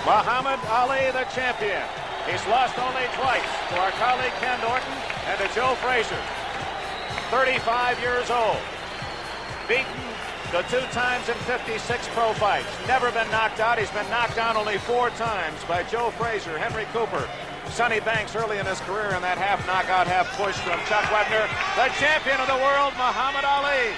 Muhammad Ali, the champion. He's lost only twice, to our colleague Ken Norton and to Joe Frazier. 35 years old. Beaten the 2 times in 56 pro fights. Never been knocked out. He's been knocked down only 4 times by Joe Frazier, Henry Cooper, Sonny Banks early in his career in that half knockout, half push from Chuck Webner. The champion of the world, Muhammad Ali.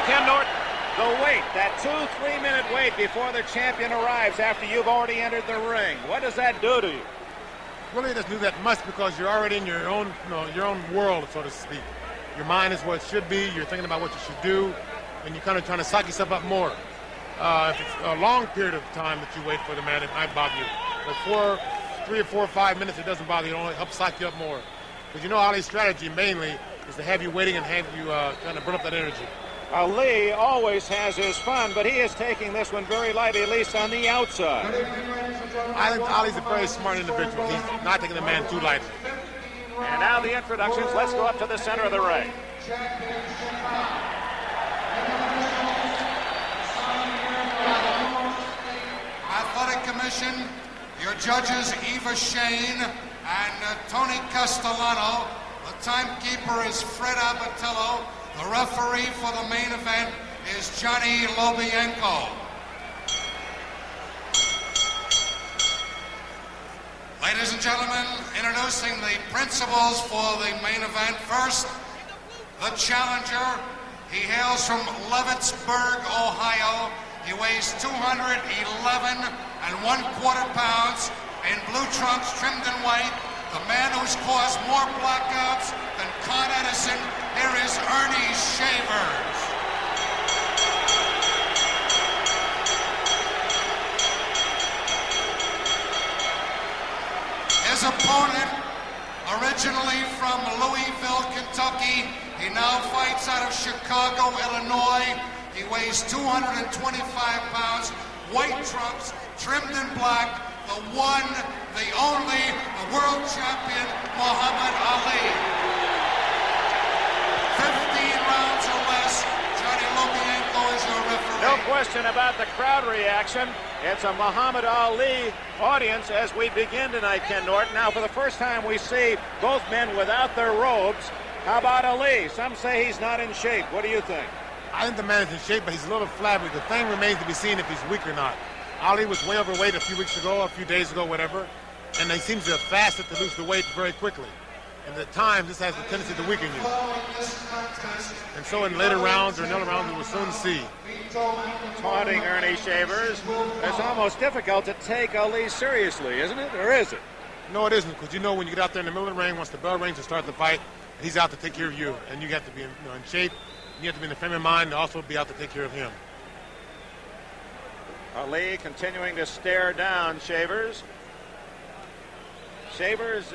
Ken Norton, the wait, that 2-3 minute wait before the champion arrives after you've already entered the ring. What does that do to you? Really doesn't do that much because you're already in your own, your own world, so to speak. Your mind is what it should be. You're thinking about what you should do, and you're kind of trying to psych yourself up more. If it's a long period of time that you wait for the man, it might bother you. But 3 or 4 or 5 minutes, it doesn't bother you. It only helps psych you up more. Because you know Ali's strategy mainly is to have you waiting and have you kind of burn up that energy. Ali always has his fun, but he is taking this one very lightly, at least on the outside. I think Ali's a very smart individual. He's not taking the man too lightly. And now the introductions. Let's go up to the center of the ring. Athletic Commission, your judges Eva Shane and Tony Castellano. The timekeeper is Fred Abatello. The referee for the main event is Johnny Lobienko. Ladies and gentlemen, introducing the principals for the main event. First, the challenger. He hails from Leavittsburg, Ohio. He weighs 211 1/4 pounds in blue trunks trimmed in white. The man who's caused more blackouts than Con Edison. Here is Earnie Shavers. His opponent, originally from Louisville, Kentucky, he now fights out of Chicago, Illinois. He weighs 225 pounds, white trunks, trimmed in black, the one, the only, the world champion, Muhammad Ali. 15 rounds or less. Johnny Lobienko is your referee. No question about the crowd reaction. It's a Muhammad Ali audience as we begin tonight, Ken Norton. Now, for the first time, we see both men without their robes. How about Ali? Some say he's not in shape. What do you think? I think the man is in shape, but he's a little flabby. The thing remains to be seen if he's weak or not. Ali was way overweight a few weeks ago, a few days ago, whatever, and he seems to have fasted to lose the weight very quickly. And at times, this has the tendency to weaken you. And so in later rounds or another round, we will soon see. Taunting Earnie Shavers. It's almost difficult to take Ali seriously, isn't it? Or is it? No, it isn't, because you know when you get out there in the middle of the ring, once the bell rings to start the fight, he's out to take care of you. And you have to be in shape. You have to be in the frame of mind and also be out to take care of him. Ali continuing to stare down Shavers. Shavers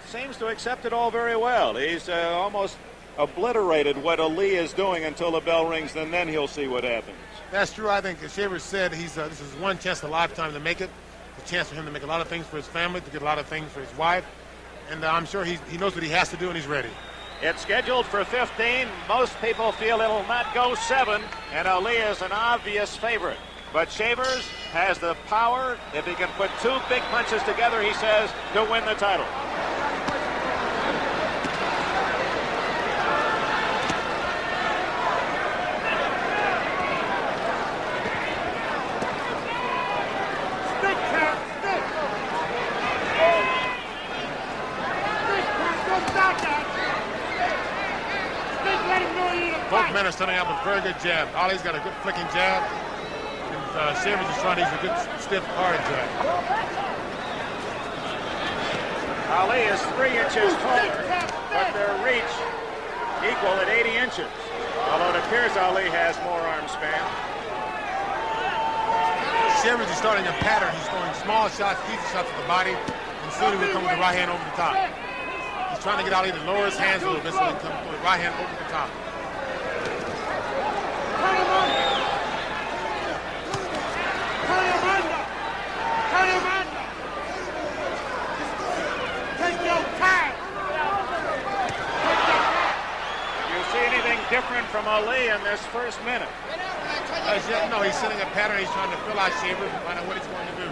seems to accept it all very well. He's almost obliterated what Ali is doing until the bell rings, and then he'll see what happens. That's true. I think, as Shavers said, this is one chance in a lifetime to make it. It's a chance for him to make a lot of things for his family, to get a lot of things for his wife. And I'm sure he knows what he has to do, and he's ready. It's scheduled for 15. Most people feel it'll not go 7, and Ali is an obvious favorite. But Shavers has the power, if he can put 2 big punches together, he says, to win the title. Both men are starting out with very good jab. Ali's got a good flicking jab. And Shavers is trying to use a good, stiff, hard jab. Ali is 3 inches taller, but their reach equal at 80 inches. Although it appears Ali has more arm span. Shavers is starting a pattern. He's throwing small shots, easy shots at the body, and soon he will come with the right hand over the top. He's trying to get Ali to lower his hands a little bit so he can come with the right hand over the top. different from Ali in this first minute? No, he's setting a pattern. He's trying to fill out Shavers and find out what he's going to do.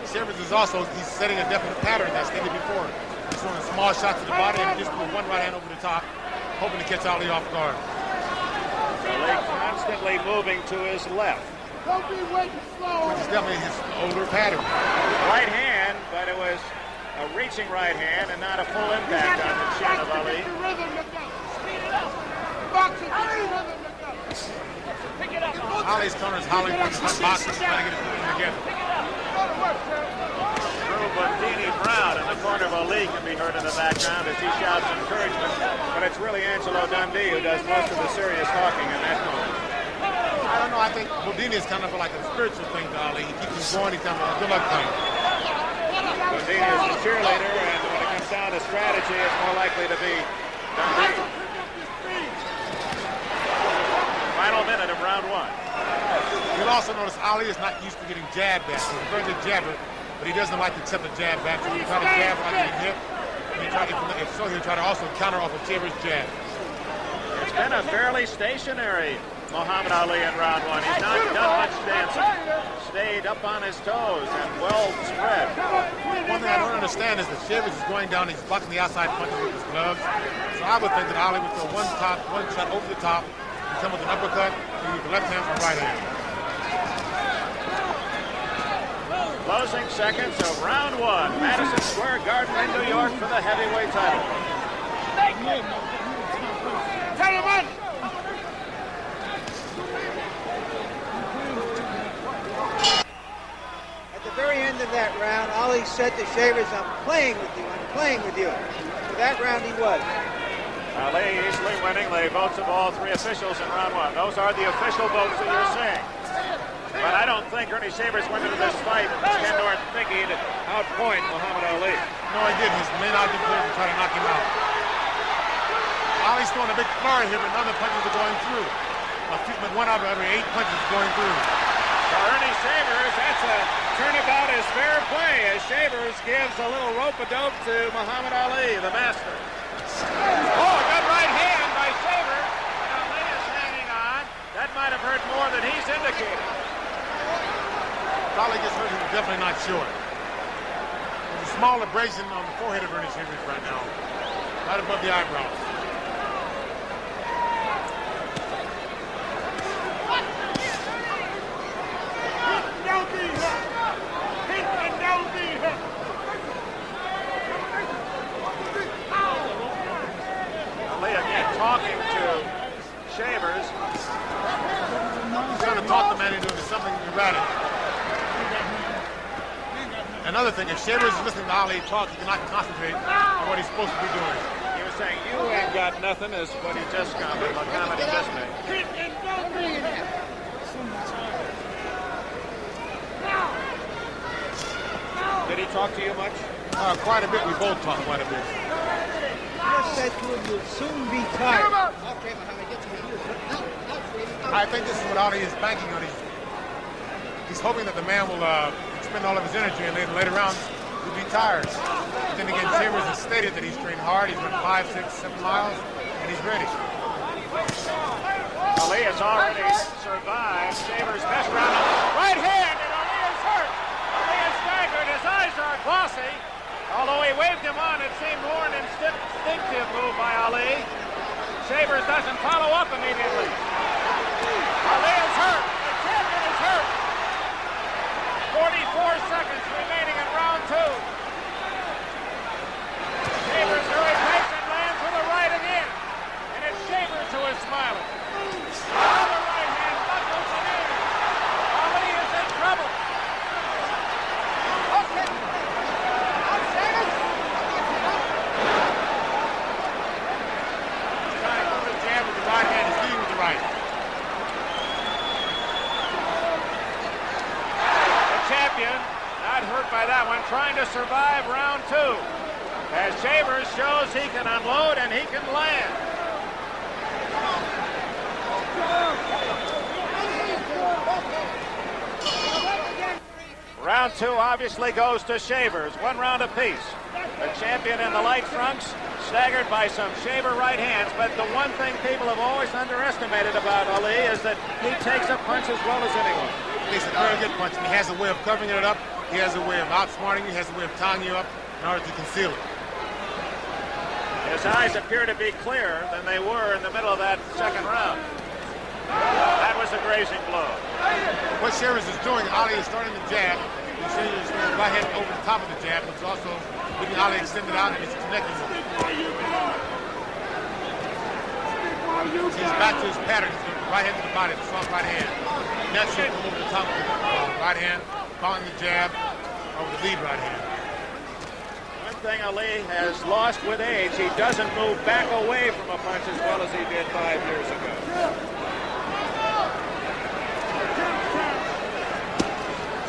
Shavers is also, he's setting a definite pattern that's stated before. He's throwing small shots to the body and just put one right hand over the top, hoping to catch Ali off guard. Ali constantly moving to his left. Don't be waiting slow. Which is definitely his older pattern. Right hand, but it was a reaching right hand and not a full impact on the chin of Ali. Speed it up. Boxing, pick it up. Ali's corner is howling from the boxing, trying to get his movement together. Drew Bundini Brown in the corner of Ali can be heard in the background as he shouts encouragement, but it's really Angelo Dundee who does most of the serious talking in that moment. I don't know, I think Bundini is kind of like a spiritual thing to Ali. He keeps him going, he's kind of a good luck thing. Bundini is the cheerleader, and when it comes down to strategy, it's more likely to be Dundee. Final minute of round one. You'll also notice Ali is not used to getting jabbed at. He's a very good jabber, but he doesn't like to accept a jab back. So he'll try to jab without getting hit. And if so, he'll try to also counter off of Shavers' jab. It's been a fairly stationary Muhammad Ali in round one. He's not done much dancing. Stayed up on his toes and well spread. One thing I don't understand is that Shavers is going down, he's blocking the outside punches with his gloves. So I would think that Ali would throw one shot over the top, and come with an uppercut, and use the left hand or right hand. Closing seconds of round one. Madison Square Garden in New York for the heavyweight title. At the very end of that round, Ali said to Shavers, I'm playing with you, I'm playing with you. For that round he was. Ali easily winning the votes of all three officials in round one. Those are the official votes that you're seeing. But I don't think Earnie Shavers went into this fight Ken Norton thinking to outpoint Muhammad Ali. No, he didn't. His main object was to try to knock him out. Ali's throwing a big flurry here, but none of the punches are going through. One out of every 8 punches going through. For Earnie Shavers, that's a turnabout is fair play as Shavers gives a little rope-a-dope to Muhammad Ali, the master. Oh, good right hand by Shavers. And Ali is hanging on. That might have hurt more than he's indicated. Ali gets hurt, he's definitely not sure. There's a small abrasion on the forehead of Earnie Shavers right now, right above the eyebrows. Ali again talking to Shavers. He's trying to talk the man into something erratic. Another thing, if Shavers is listening to Ali talk, he cannot concentrate on what he's supposed to be doing. He was saying, you ain't got nothing, is what he just commented, the comment he just made. Did he talk to you much? Quite a bit. We both talk quite a bit. Just said to him, you'll soon be tired. Okay, Muhammad, get to me. I think this is what Ali is banking on. He's hoping that the man will expend all of his energy and then later rounds he'll be tired. But then again, Shavers has stated that he's trained hard. He's run 5, 6, 7 miles, and he's ready. Ali has already survived Shavers' best round. Right hand, and Ali is hurt. Ali is staggered. His eyes are glossy. Although he waved him on, it seemed more an instinctive move by Ali. Shavers doesn't follow up immediately. Ali is hurt. The champion is hurt. 44 seconds remaining in round two. Shavers very patient, lands with a right again. And it's Shavers who is smiling. Another right hand buckles him in. Ali is in trouble. Trying to put a jab with the right hand, he's leading with the right. Champion, not hurt by that one, trying to survive round two. As Shavers shows he can unload and he can land. Round two obviously goes to Shavers, 1 round apiece. The champion in the light trunks, staggered by some Shaver right hands, but the one thing people have always underestimated about Ali is that he takes a punch as well as anyone. He takes a very good punch, and he has a way of covering it up. He has a way of outsmarting you. He has a way of tying you up in order to conceal it. His eyes appear to be clearer than they were in the middle of that second round. That was a grazing blow. What Shavers is doing, Ali is starting the jab. He's going right hand over the top of the jab, but it's also getting Ali extended out and he's connecting with it. He's back to his pattern. He's going right hand to the body, the soft right hand. Next, he'll come over the top of the right hand, following the jab over the lead right hand. One thing Ali has lost with age, he doesn't move back away from a punch as well as he did 5 years ago.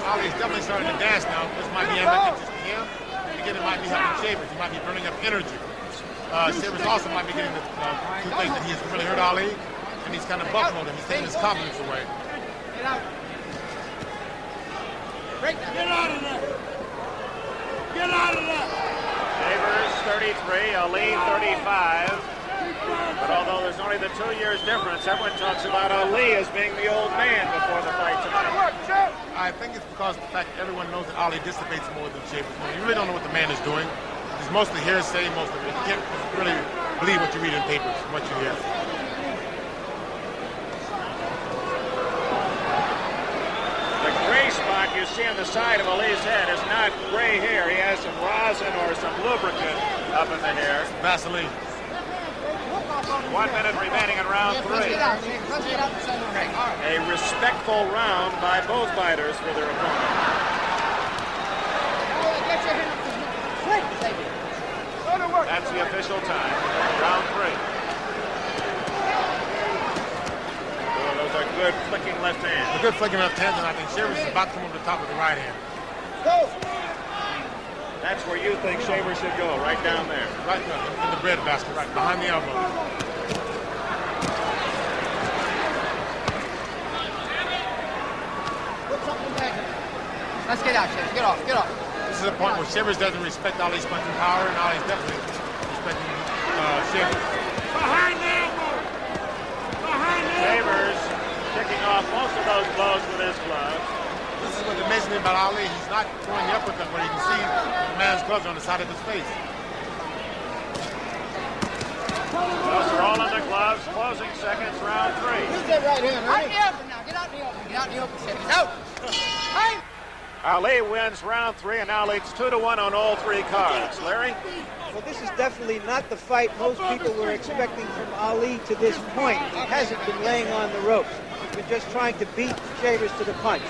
Ali's definitely starting to dance now. This might be advantageous to him. Again, it might be helping Shavers. He might be burning up energy. Shavers also might be getting the two things that he has really hurt Ali, and he's kind of buckling him. He's taking his confidence away. Get out. Get out of there. Get out of there. Shavers 33, Ali 35. But although there's only the 2 years difference, everyone talks about Ali as being the old man before the fight tonight. I think it's because of the fact that everyone knows that Ali dissipates more than Shavers. You really don't know what the man is doing. It's mostly hearsay, most of it. You can't really believe what you read in papers, what you hear. The gray spot you see on the side of Ali's head is not gray hair. He has some rosin or some lubricant up in the hair. Vaseline. 1 minute remaining in round 3. A respectful round by both fighters for their opponent. That's the official time. Round 3. Oh, those are good flicking left hands. A good flicking left hand, and I think Shavers is about to come over the top of the right hand. That's where you think Shavers should go, right down there. Right in the bread basket, right behind the elbow. Let's get out, Shavers. Get off, get off. This is a point where Shavers doesn't respect Ali's punching power, and Ali's definitely respecting Shavers. Behind the elbow. Behind the elbow. Shavers picking off most of those blows with his gloves. This is what's amazing about Ali. He's not throwing the uppercut where you can see the man's gloves on the side of his face. Those are all in the gloves. Closing seconds, round 3. Use that right hand, right? Out in the open now. Get out in the open. Get out in the open, Shavers. Out. Hey. Ali wins round 3 and now leads 2-1 on all 3 cards. Larry? Well, this is definitely not the fight most people were expecting from Ali to this point. He hasn't been laying on the ropes. He's been just trying to beat Shavers to the punch.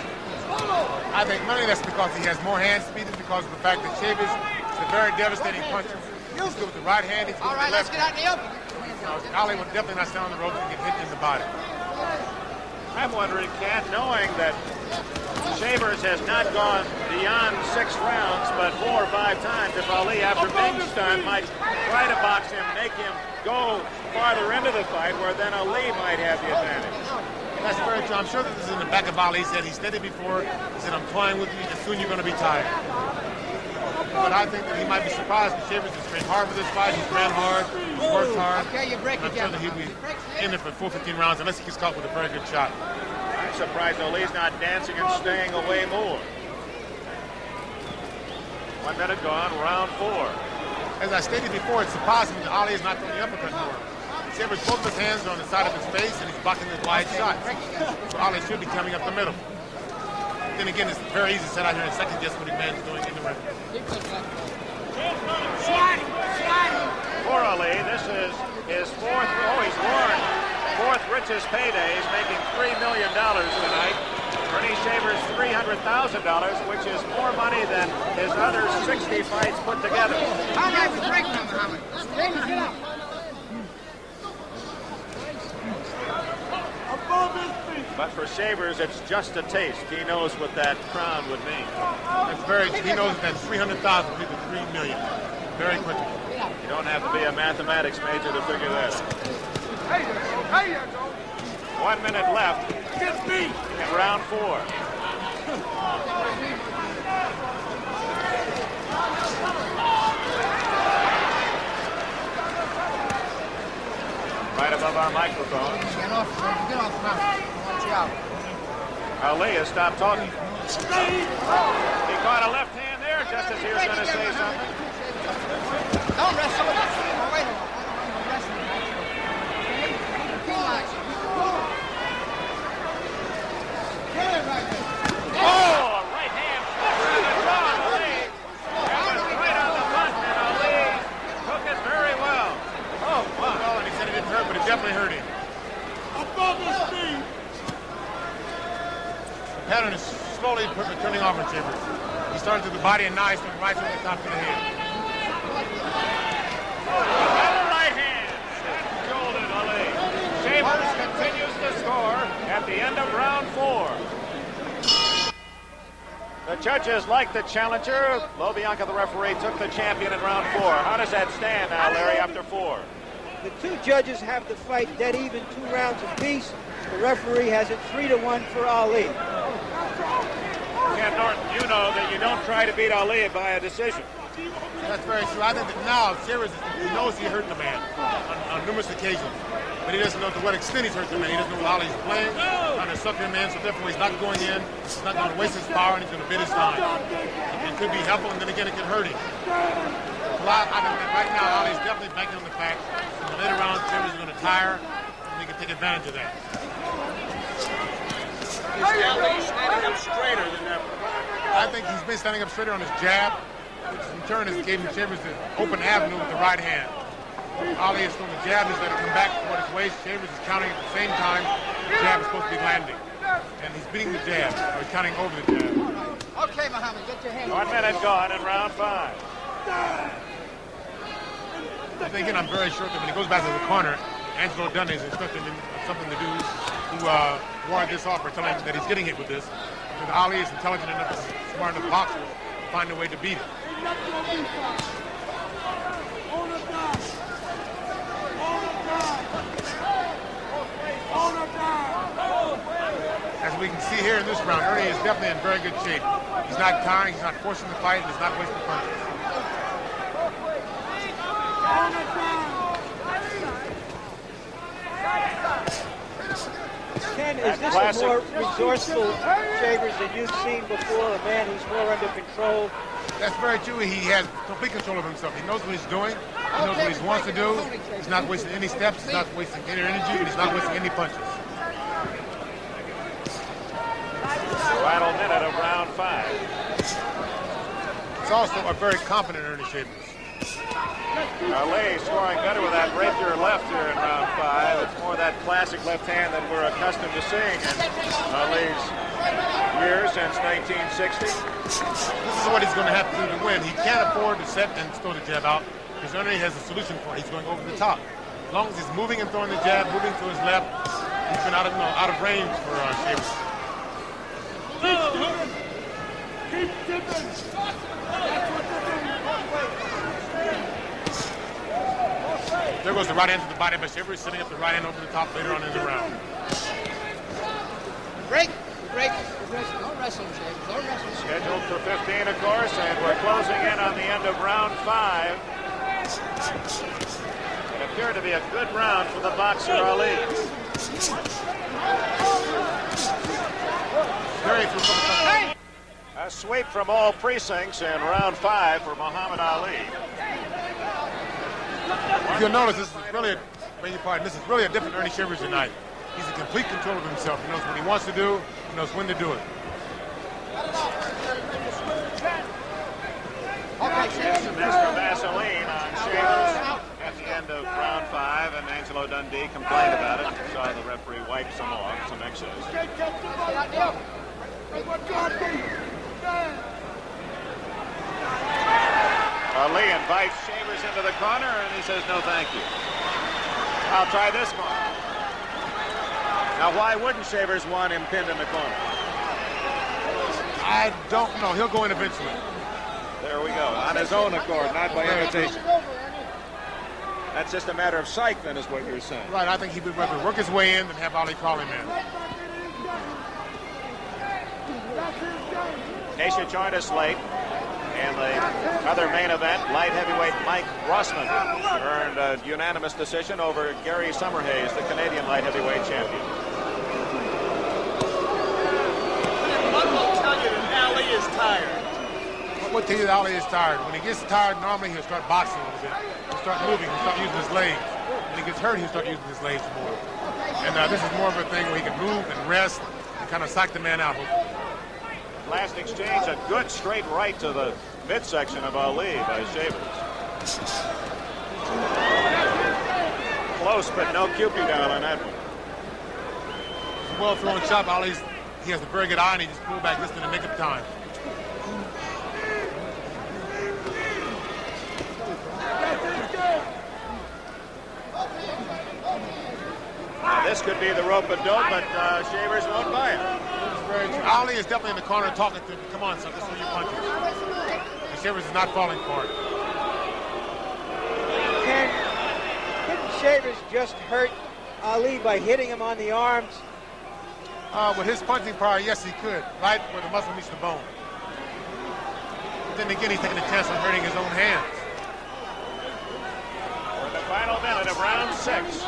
I think mainly that's because he has more hand speed and because of the fact that Shavers is a very devastating puncher. He's good with the right hand, he's good with the left hand. Let's get out in the open. Ali would definitely not stand on the ropes and get hit in the body. I'm wondering, Cat, knowing that Shavers has not gone beyond 6 rounds, but 4 or 5 times, if Ali, after being stunned, might try to box him, make him go farther into the fight, where then Ali might have the advantage. That's very true. I'm sure that this is in the back of Ali. He said he stated before, he said, I'm toying with you, and soon you're going to be tired. But I think that he might be surprised that Shavers has trained hard for this fight. He's ran hard, he's worked hard. Okay, you break I'm it sure down. that he'll be in there for 4-15 rounds unless he gets caught with a very good shot. I'm surprised Ali's not dancing and staying away more. 1 minute gone, round 4. As I stated before, it's surprising that Ali is not throwing the uppercut more. Shavers both his hands are on the side of his face and he's blocking his wide shots. So Ali should be coming up the middle. Then again, it's very easy to sit out here and second guess what the man's doing in the ring. For Ali, this is his fourth richest payday. He's making $3 million tonight. Earnie Shavers $300,000, which is more money than his other 60 fights put together. How much is breaking on Muhammad? Shavers, get up. But for Shavers, it's just a taste. He knows what that crown would mean. He knows that 300,000 will be the 3 million very quickly. You don't have to be a mathematics major to figure that out. 1 minute left in round 4. right above our microphone. Get off now. Watch out. Ali has stopped talking. He caught a left hand there just as he was going to say something. Don't wrestle. Oh, wait a minute. I'm wrestling. Okay? Relax. Get it right there. Oh, a right hand flipper in the jaw of Ali. That was right on the button, and Ali took it very well. Oh, wow. Well, and he said it didn't hurt, but it definitely hurt him. Above his feet. The pattern is slowly turning off on Shavers. He started to the body, and now he's going right from the top to the head. Another right hand. Golden Ali. Shavers continues to score at the end of round 4. The judges like the challenger. Lobianca, the referee, took the champion in round 4. How does that stand now, Larry, after 4? The two judges have the fight dead even, 2 rounds apiece. The referee has it 3-1 for Ali. Ken Norton, you know that you don't try to beat Ali by a decision. That's very true. I think that now Shavers, he knows he hurt the man on numerous occasions. But he doesn't know to what extent he's hurt the man. He doesn't know how he's playing, trying to suck him in, so therefore he's not going in. He's not going to waste his power, and he's going to bid his time. It could be helpful, and then again, it could hurt him. Well, I think that right now, Ali's definitely banking on the fact that in the later rounds, Shavers is going to tire, and he can take advantage of that. Is Ali standing up straighter than ever? I think he's been standing up straighter on his jab, which in turn has given Shavers an open avenue with the right hand. Ali is throwing the jab, he's let it come back toward his waist. Shavers is counting at the same time. The jab is supposed to be landing. And he's beating the jab, or he's counting over the jab. Okay, Muhammad, get your hand. 1 minute gone in round 5. I think, again, I'm very sure that when he goes back to the corner, Angelo Dunn is instructing him something to do to warrant this offer, telling him that he's getting hit with this. And Ali is intelligent enough, smart enough boxer to find a way to beat him. As we can see here in this round, Earnie is definitely in very good shape. He's not tiring, he's not forcing the fight, and he's not wasting punches. Ken, is this a more resourceful Shavers than you've seen before? A man who's more under control? That's very true. He has complete control of himself. He knows what he's doing. He knows what he wants to do. He's not wasting any steps. He's not wasting any energy. And he's not wasting any punches. Final minute of round 5. It's also a very confident Earnie Shavers. Ali scoring better with that rapier left here in round 5. It's more that classic left hand that we're accustomed to seeing in Ali's years since 1960. This is what he's going to have to do to win. He can't afford to set and throw the jab out because Earnie has a solution for it. He's going over the top. As long as he's moving and throwing the jab, moving to his left, he's been out of range for Shavers. Keep tipping. There goes the right hand to the body, but Shavers setting up the right hand over the top later on in the round. Break. Don't wrestle, Shavers. Don't wrestle. Scheduled for 15, of course, and we're closing in on the end of round 5. It appeared to be a good round for the boxer Ali. A sweep from all precincts in round 5 for Muhammad Ali. You'll notice this is really a different Earnie Shavers tonight. He's in complete control of himself. He knows what he wants to do. He knows when to do it. Some extra Vaseline on Shavers at the end of round 5, and Angelo Dundee complained about it. Saw the referee wipe some off, some excess. Ali invites Shavers into the corner, and he says, no, thank you. I'll try this corner. Now, why wouldn't Shavers want him pinned in the corner? I don't know. He'll go in eventually. There we go. On his own accord, not by invitation. That's just a matter of psych, then, is what you're saying. Right. I think he would rather work his way in than have Ali call him in. Nasha joined us late. In the other main event, light heavyweight Mike Rossman earned a unanimous decision over Gary Summerhays, the Canadian light heavyweight champion. What will tell you that Ali is tired? What will tell you that Ali is tired? When he gets tired, normally he'll start boxing a little bit. He'll start moving. He'll start using his legs. When he gets hurt, he'll start using his legs more. And this is more of a thing where he can move and rest and kind of psych the man out. Last exchange, a good straight right to the midsection of Ali by Shavers. Close, but no Cupid down on that one. It's a well-thrown shot. He has a very good eye, and he just pulled back just in the nick of time. Now this could be the rope-a-dope, but Shavers won't buy it. Ali is definitely in the corner talking to him. Come on, son, let's throw your punches. And Shavers is not falling for it. Couldn't Shavers just hurt Ali by hitting him on the arms? With his punching power, yes, he could. Right where the muscle meets the bone. But then again, he's taking a chance on hurting his own hands. For the final minute of round 6.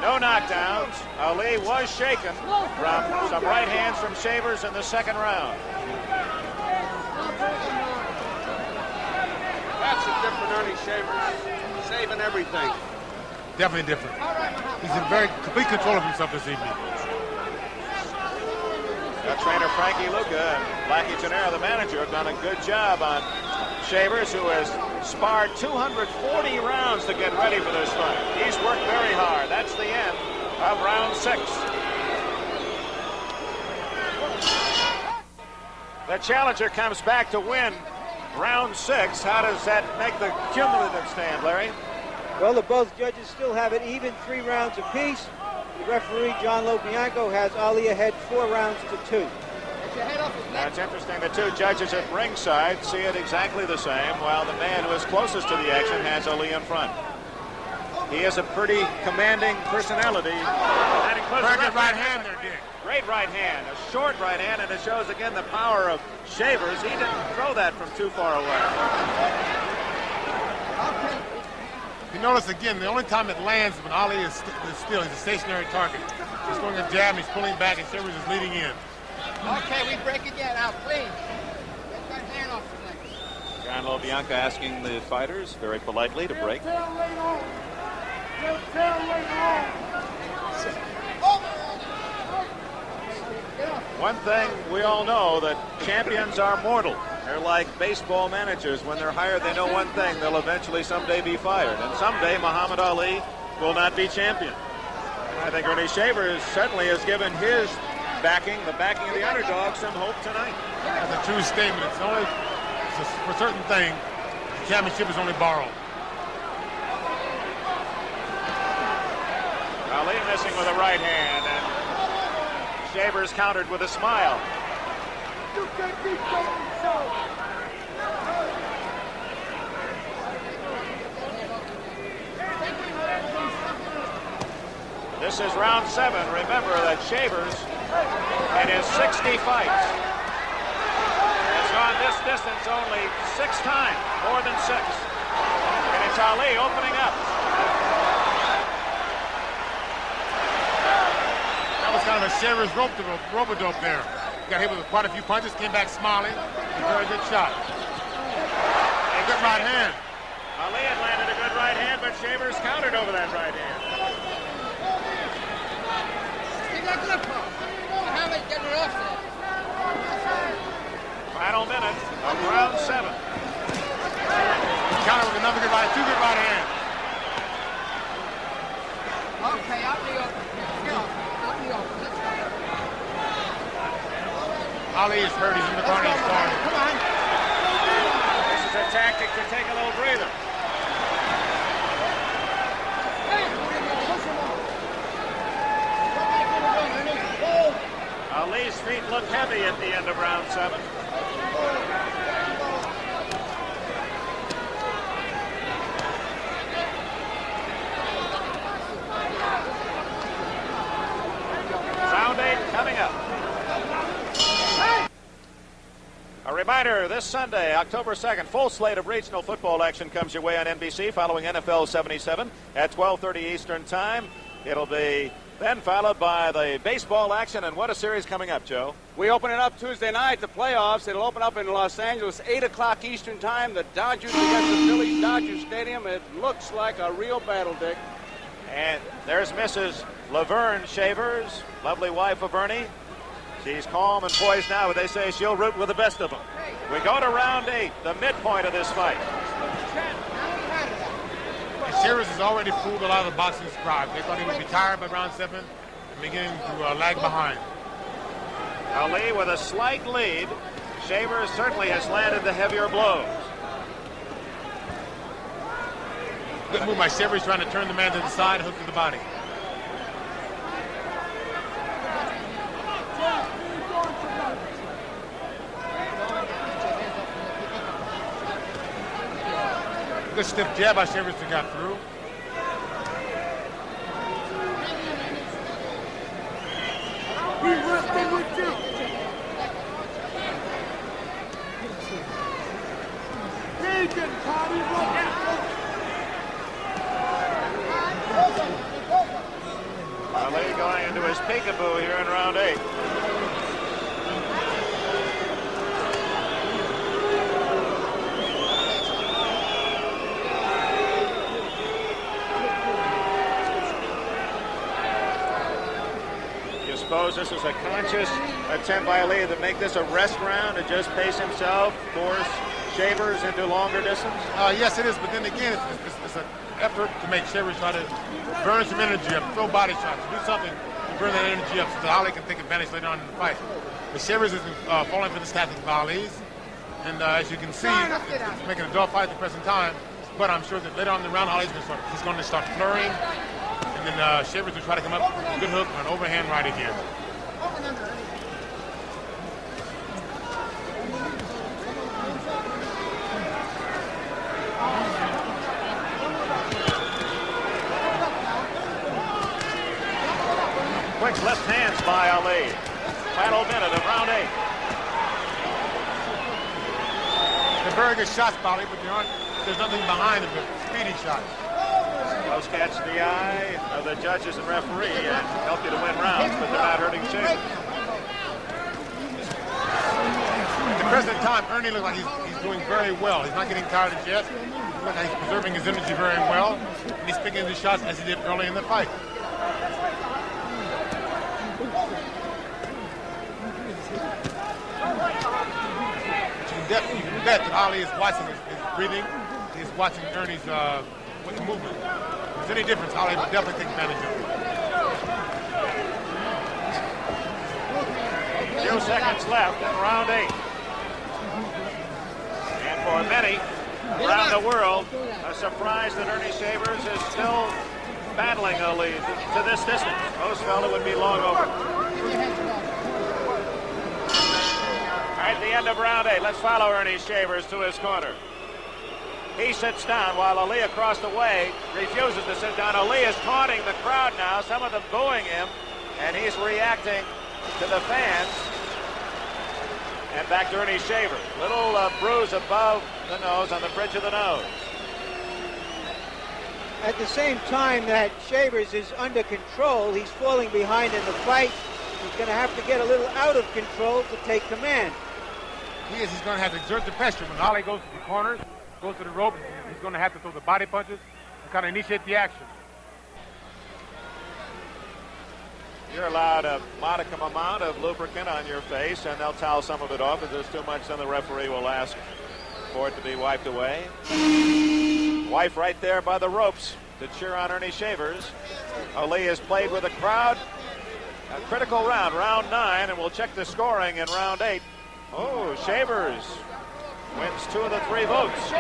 No knockdowns. Ali was shaken from some right hands from Shavers in the second round. That's a different Earnie Shavers. Saving everything. Definitely different. He's in very complete control of himself this evening. Trainer Frankie Luca and Blackie Gennaro, the manager, have done a good job on Shavers, who has sparred 240 rounds to get ready for this fight. He's worked very hard. That's the end of round 6. The challenger comes back to win round 6. How does that make the cumulative stand, Larry? Well, the both judges still have it even, 3 rounds apiece. The referee, John Lobianco, has Ali ahead 4 rounds to 2. Now, it's interesting, the two judges at ringside see it exactly the same, while the man who is closest to the action has Ali in front. He has a pretty commanding personality. That includes Very good right hand there, Dick. Great right hand, a short right hand, and it shows again the power of Shavers. He didn't throw that from too far away. You notice again, the only time it lands when Ali is still, he's a stationary target. He's throwing a jab, he's pulling back, and Shavers is leading in. Okay, we break again. Now, please. Get that hand off the leg. John Lobianco asking the fighters very politely to break. One thing we all know, that champions are mortal. They're like baseball managers. When they're hired, they know one thing: they'll eventually someday be fired. And someday Muhammad Ali will not be champion. I think Earnie Shavers certainly has given his backing, the backing of the underdog, some hope tonight. That's a true statement. For certain things, the championship is only borrowed. Ali missing with a right hand, and Shavers countered with a smile. You can't keep going so. This is round 7. Remember that Shavers, in his 60 fights, has gone this distance only 6 times, more than 6. And it's Ali opening up. That was kind of a Shavers rope-a-dope there. He got hit with quite a few punches, came back smiling. A very good shot. A good right hand. Ali had landed a good right hand, but Shavers countered over that right hand. Final minute of round 7. Counter with another good right, 2 good right hands. Okay, out the open. Out the open. Let's go. Ali is hurt. He's in the corner. He's starting. Come on. This is a tactic to take a little breather. Ali's feet look heavy at the end of round 7. Round 8 coming up. A Reminder, this Sunday, October 2nd, full slate of regional football action comes your way on NBC following NFL 77 at 12:30 Eastern Time. It'll be then followed by the baseball action, and what a series coming up, Joe. We open it up Tuesday night, the playoffs. It'll open up in Los Angeles, 8 o'clock Eastern Time. The Dodgers against the Phillies, Dodger Stadium. It looks like a real battle, Dick. And there's Mrs. Laverne Shavers, lovely wife of Earnie. She's calm and poised now, but they say she'll root with the best of them. We go to round 8, the midpoint of this fight. Shavers has already fooled a lot of the boxing scribes. They thought he would be tired by round 7 and beginning to lag behind. Ali with a slight lead. Shavers certainly has landed the heavier blows. Good move by Shavers, trying to turn the man to the side, hook to the body. Good stiff jab by Shavers that got through. Ali going into his peekaboo here in round 8. You suppose this is a conscious attempt by Ali to make this a rest round, to just pace himself, force Shavers into longer distance? Yes, it is, but then again, it's an effort to make Shavers try to burn some energy up, throw body shots, do something to burn that energy up so that Ali can take advantage later on in the fight. But Shavers is falling for the tactics of Ali's, and as you can see, it's making a dull fight at the present time, but I'm sure that later on in the round, he's going to start flurrying, and then Shavers will try to come up with a good hook or an overhand right again. Quick left hands by Ali. Final minute of round 8. They're very good shots, Bali, but there's nothing behind them but speedy shots. Those catch the eye of the judges and referee and help you to win rounds, but they're not hurting Shavers. At the present time, Earnie looks like he's doing very well. He's not getting tired as yet. He looks like he's preserving his energy very well, and he's picking his shots as he did early in the fight. You can bet that Ali is watching his breathing. He's watching Earnie's movement. If there's any difference, Ali will definitely take advantage of it. 2 seconds left in round 8. And for many around the world, a surprise that Earnie Shavers is still battling Ali to this distance. Most felt it would be long over. At the end of round 8, let's follow Earnie Shavers to his corner. He sits down while Ali across the way refuses to sit down. Ali is taunting the crowd now, some of them booing him, and he's reacting to the fans. And back to Earnie Shavers. Little bruise above the nose, on the bridge of the nose. At the same time that Shavers is under control, he's falling behind in the fight. He's going to have to get a little out of control to take command. He's going to have to exert the pressure. When Ali goes to the corners, goes to the rope, he's going to have to throw the body punches and kind of initiate the action. You're allowed a modicum amount of lubricant on your face, and they'll towel some of it off. If there's too much, then the referee will ask for it to be wiped away. Wife right there by the ropes to cheer on Earnie Shavers. Ali has played with the crowd. A critical round, round 9, and we'll check the scoring in round 8. Oh, Shavers wins 2 of the 3 votes.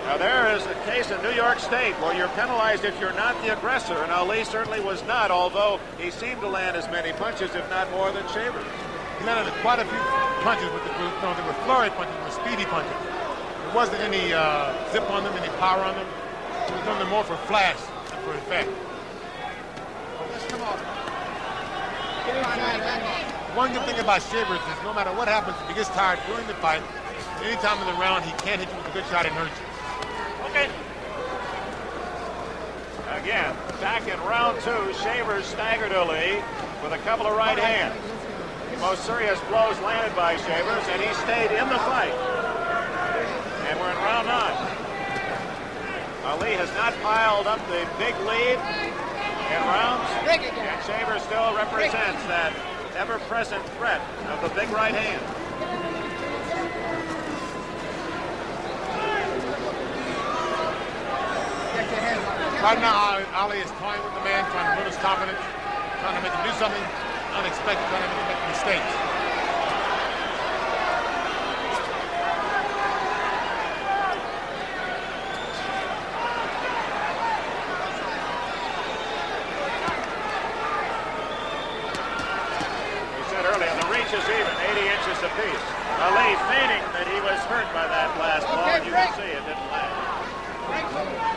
Now there is a case in New York State where you're penalized if you're not the aggressor, and Ali certainly was not, although he seemed to land as many punches, if not more, than Shavers. He landed quite a few punches with they were flurry punches, they were speedy punches. There wasn't any zip on them, any power on them. He was doing them more for flash than for effect. one good thing about Shavers is no matter what happens, if he gets tired during the fight, any time in the round, he can't hit you with a good shot and hurt you. Okay. Again, back in round 2, Shavers staggered Ali with a couple of right hands. The most serious blows landed by Shavers, and he stayed in the fight. And we're in round 9. Ali has not piled up the big lead in rounds, and Shavers still represents that ever-present threat of the big right hand. Right now, Ali is toying with the man, trying to build his confidence, trying to make him do something unexpected, trying to make him make mistakes. We said earlier, the reach is even, 80 inches apiece. Ali feigning that he was hurt by that last ball, and you can see it didn't land.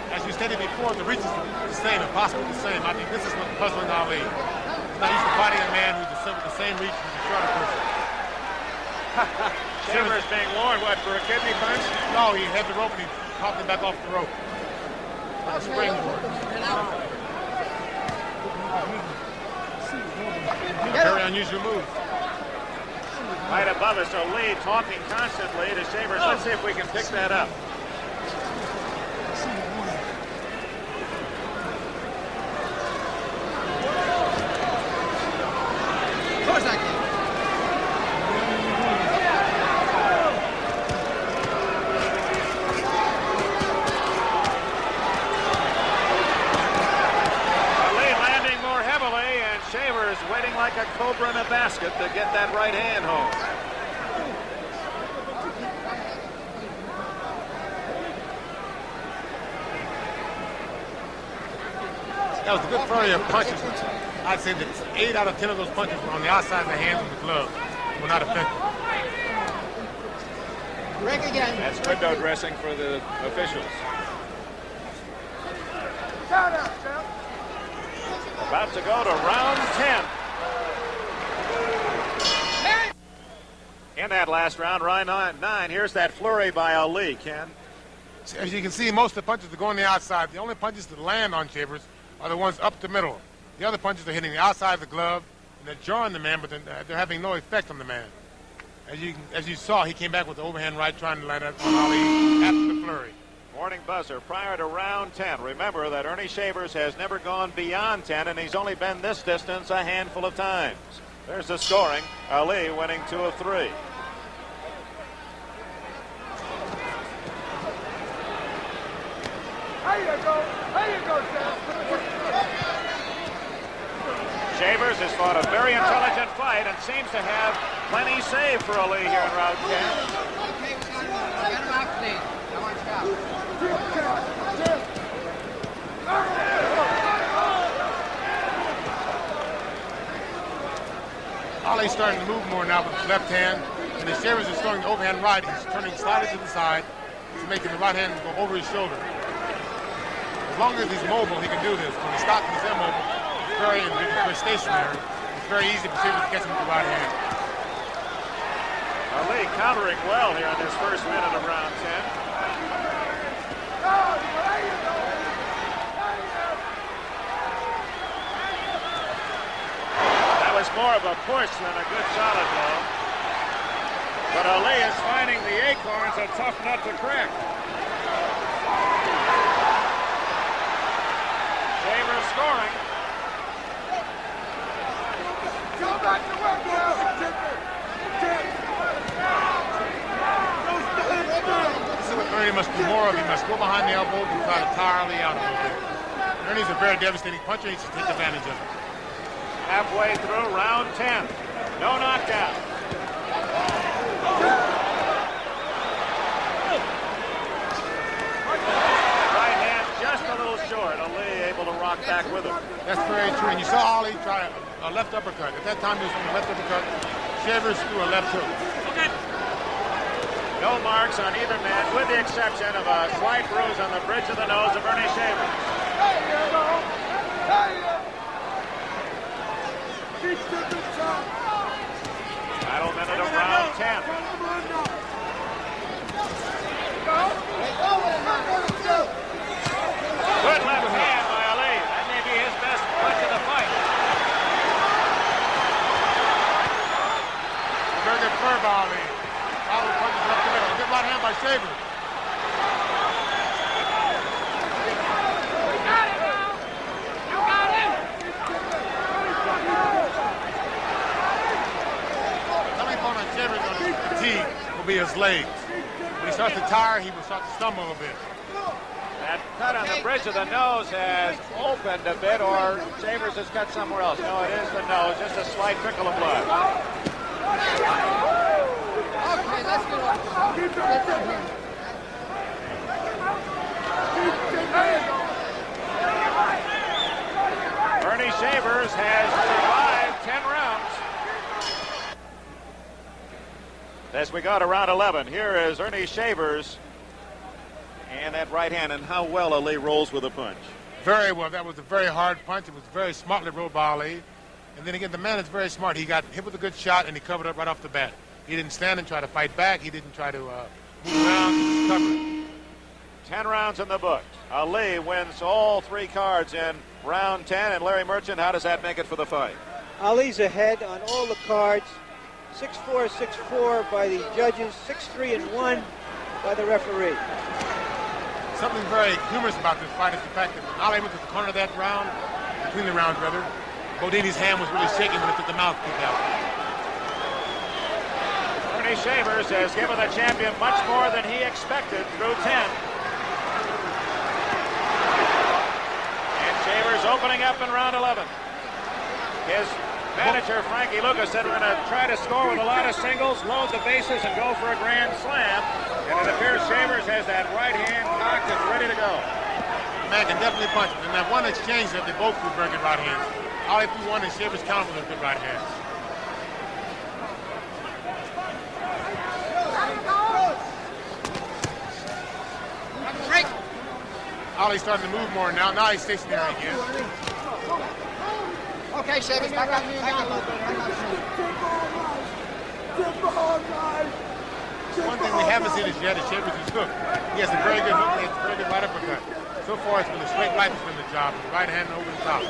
As you stated before, the reach is the same, and possibly the same. I think this is what's puzzling Ali. He's not used to fighting a man who's the same reach as a shorter person. Shavers being warned, what, for a kidney punch? No, he had the rope and he popped him back off the rope. Like a springboard. Very unusual move. Right above us, Ali talking constantly to Shavers. Let's see if we can pick that up. Of course I can. Ali landing more heavily, and Shavers waiting like a cobra in a basket to get that right hand home. That was a good flurry of punches. I'd say that 8 out of 10 of those punches were on the outside of the hands of the glove. Were not effective. Break again. That's window dressing for the officials. About to go to round 10. In that last round, round 9, here's that flurry by Ali, Ken. As you can see, most of the punches are going the outside. The only punches that land on Shavers are the ones up the middle. The other punches are hitting the outside of the glove, and they're jarring the man, but they're having no effect on the man. As you saw, he came back with the overhand right, trying to land it on Ali after the flurry. Warning buzzer prior to round 10. Remember that Ernie Shavers has never gone beyond 10, and he's only been this distance a handful of times. There's the scoring. Ali winning 2 of 3. Shavers has fought a very intelligent fight and seems to have plenty saved for Ali here in round 10. Okay, get him out, please. I want to stop. Ali's starting to move more now with his left hand, and as Shavers is throwing the overhand right, he's turning slightly to the side. He's making the right hand go over his shoulder. As long as he's mobile, he can do this. When he's stopped and he's immobile, it's very stationary. It's very easy for Shavers to catch him with the right hand. Ali countering well here in this first minute of round 10. That was more of a push than a good solid blow. But Ali is finding the acorns a tough nut to crack. Shavers scoring. This is what Earnie must do more of. He must go behind the elbow and try to tire Ali out a little bit. Ernie's a very devastating puncher. He should take advantage of it. Halfway through round 10. No knockdown. Right hand just a little short. Ali able to rock back with him. That's very true. And you saw Ali try a left uppercut. At that time, he was on the left uppercut. Shavers threw a left hook. No marks on either man, with the exception of a slight bruise on the bridge of the nose of Ernie Shavers. 10. Good left hand by Ali. That may be his best punch of the fight. Very good curve by Ali. Ali punches left to middle. Good right hand by Shavers. Coming on Shavers on his fatigue will be his legs. When he starts to tire, he will start to stumble a bit. That cut on the bridge of the nose has opened a bit, or Shavers has cut somewhere else. No, it is the nose, just a slight trickle of blood. Okay, let's get off. Earnie Shavers has survived 10 rounds. As we go to round 11, here is Earnie Shavers. And that right hand, and how well Ali rolls with a punch. Very well. That was a very hard punch. It was very smartly rolled by Ali. And then again, the man is very smart. He got hit with a good shot, and he covered up right off the bat. He didn't stand and try to fight back. He didn't try to move around. He just covered. 10 rounds in the book. Ali wins all 3 cards in round 10. And Larry Merchant, how does that make it for the fight? Ali's ahead on all the cards. 6-4, 6-4 by the judges. 6-3 and 1 by the referee. Something very humorous about this fight is the fact that when Ali went to the corner of that round, between the rounds rather, Bodini's hand was really shaking when he took the mouthpiece out. Earnie Shavers has given the champion much more than he expected through 10. And Shavers opening up in round 11. His manager, Frankie Lucas, said we're going to try to score with a lot of singles, load the bases, and go for a grand slam. And it appears Shavers has that right hand cocked and ready to go. The man can definitely punch. And that one exchange that they both threw very good right hands. Ali threw one and Shavers countered with a good right hand. Ali's starting to move more now. Now he's stationary again. Okay, Shavers, back up. One thing we haven't seen is yet is Shavers' hook. He has a very good hook. He has a very good right uppercut. So far, it's been a straight right that's been the job. The right hand over the top.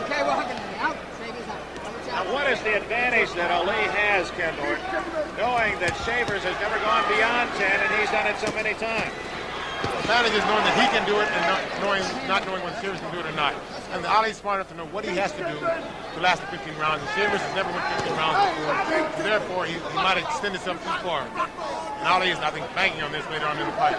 Okay, we're hugging him out. Shavers out. Now, what is the advantage that Ali has, Ken Norton, knowing that Shavers has never gone beyond 10 and he's done it so many times? The advantage is knowing that he can do it and not knowing whether Shavers can do it or not. And Ali's smart enough to know what he has to do to last the 15 rounds. And Shavers has never went 15 rounds before. So therefore, he might extend himself too far. And Ali is, I think, banking on this later on in the fight.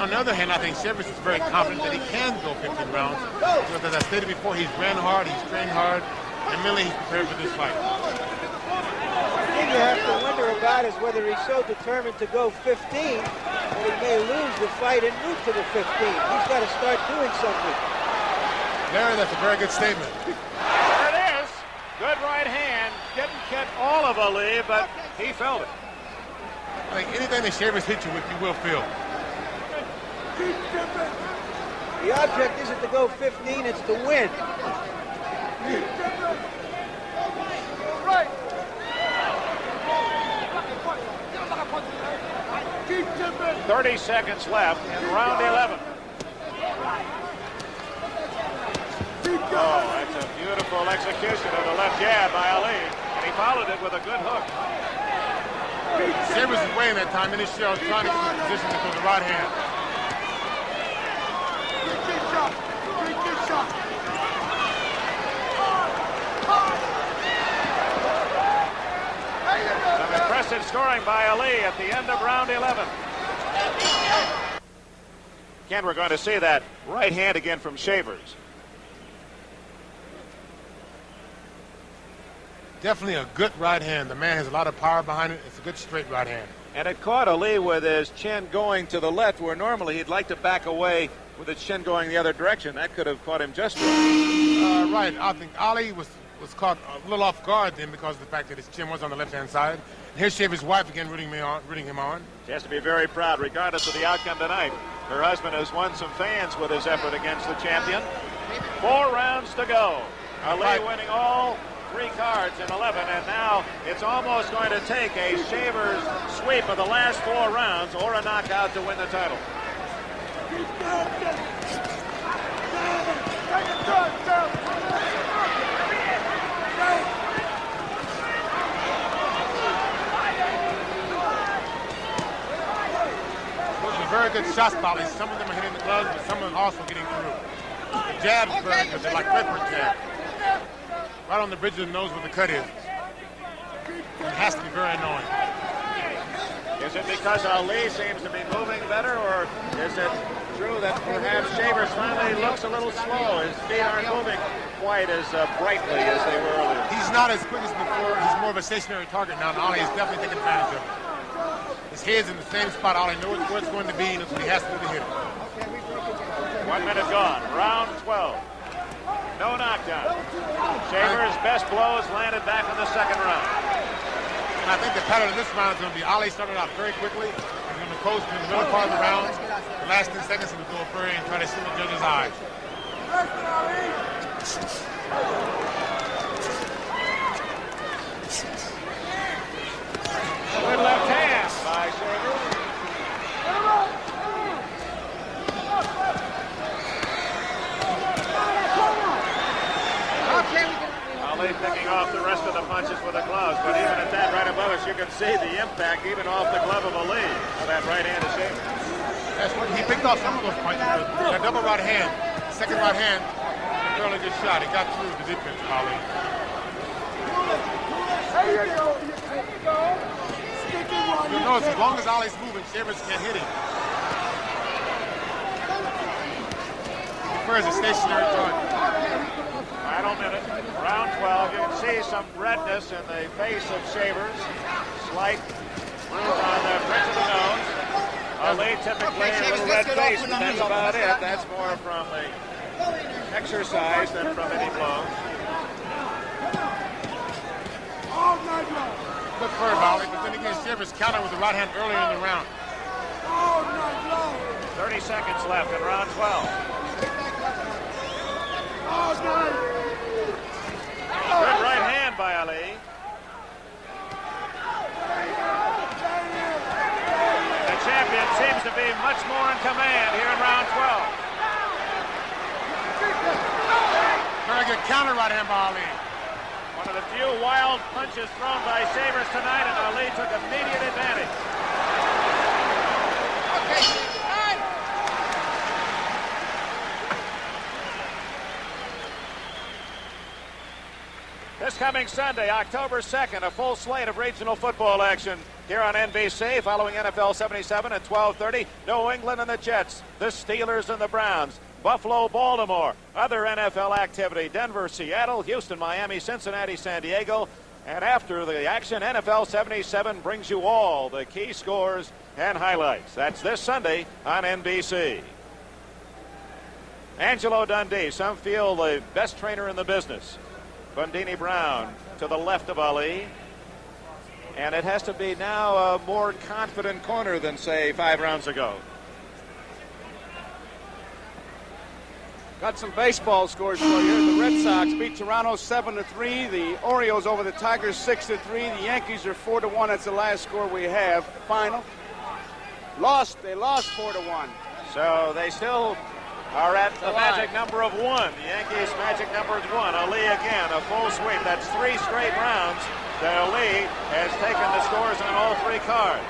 On the other hand, I think Shavers is very confident that he can go 15 rounds. Because as I stated before, he's ran hard, he's trained hard, and mentally he's prepared for this fight. The thing you have to wonder about is whether he's so determined to go 15 that he may lose the fight en route to the 15. He's got to start doing something. Larry, that's a very good statement. There it is. Good right hand. Didn't get all of Ali, but he felt it. I think anything that Shavers hits you with, you will feel. The object isn't to go 15, it's to win. 30 seconds left in round 11. Oh, that's a beautiful execution of the left jab by Ali, and he followed it with a good hook. Shavers is weighing that time in his shell, trying to get in position to throw the right hand. Some impressive scoring by Ali at the end of round 11. Again, we're going to see that right hand again from Shavers. Definitely a good right hand. The man has a lot of power behind it. It's a good straight right hand. And it caught Ali with his chin going to the left, where normally he'd like to back away with his chin going the other direction. That could have caught him just right. Right. I think Ali was was caught a little off guard then because of the fact that his chin was on the left-hand side. And here's Shavers' wife again rooting him on. She has to be very proud, regardless of the outcome tonight. Her husband has won some fans with his effort against the champion. 4 rounds to go. Ali winning all 3 cards in 11, and now it's almost going to take a Shavers sweep of the last 4 rounds or a knockout to win the title. Those are very good shots, Bobby. Some of them are hitting the gloves, but some of them also getting through. The jab's very good. They're like Redford jab. Right on the bridge of the nose where the cut is. It has to be very annoying. Is it because Ali seems to be moving better, or is it true that perhaps Shavers finally looks a little slow? His feet aren't moving quite as brightly as they were earlier. He's not as quick as before. He's more of a stationary target now, and Ali is definitely taking advantage of it. His head's in the same spot. Ali knows where it's going to be, and he has to do the hit. 1 minute gone. Round 12. No knockdown. Shavers' best blows landed back in the second round. And I think the pattern of this round is going to be Ali started out very quickly. He's going to coast in the middle part of the round. The last 10 seconds, he will go furry and try to see the judge's eyes. Good left hand by Shavers. Ali picking off the rest of the punches with the gloves, but even at that right above us, you can see the impact even off the glove of Ali of that right hand of Shavers. That's what he picked off some of those punches. That double right hand, second right hand, a fairly good shot. He got through the defense of Ali. You'll notice as long as Ali's moving, Shavers can't hit him. He prefers a stationary target. Final minute, round 12. You can see some redness in the face of Shavers. Slight bruise on the bridge of the nose. Ali typically a little red face, but that's about it. That's more from the exercise than from any blow. Good for Ali, but then again, Shavers countered with the right hand earlier in the round. 30 seconds left in round 12. Good right hand by Ali. The champion seems to be much more in command here in round 12. Very good counter right hand by Ali. One of the few wild punches thrown by Shavers tonight, and Ali took immediate advantage. This coming Sunday, October 2nd, a full slate of regional football action here on NBC following NFL 77 at 12:30. New England and the Jets, the Steelers and the Browns, Buffalo, Baltimore, other NFL activity, Denver, Seattle, Houston, Miami, Cincinnati, San Diego. And after the action, NFL 77 brings you all the key scores and highlights. That's this Sunday on NBC. Angelo Dundee, some feel the best trainer in the business. Bundini Brown to the left of Ali. And it has to be now a more confident corner than, say, 5 rounds ago. Got some baseball scores for you. The Red Sox beat Toronto 7-3. The Orioles over the Tigers 6-3. The Yankees are 4-1. That's the last score we have. Final. They lost 4-1. So they still are at the magic number of 1. The Yankees' magic number is 1. Ali again, a full sweep. That's 3 straight rounds that Ali has taken the scores on all 3 cards.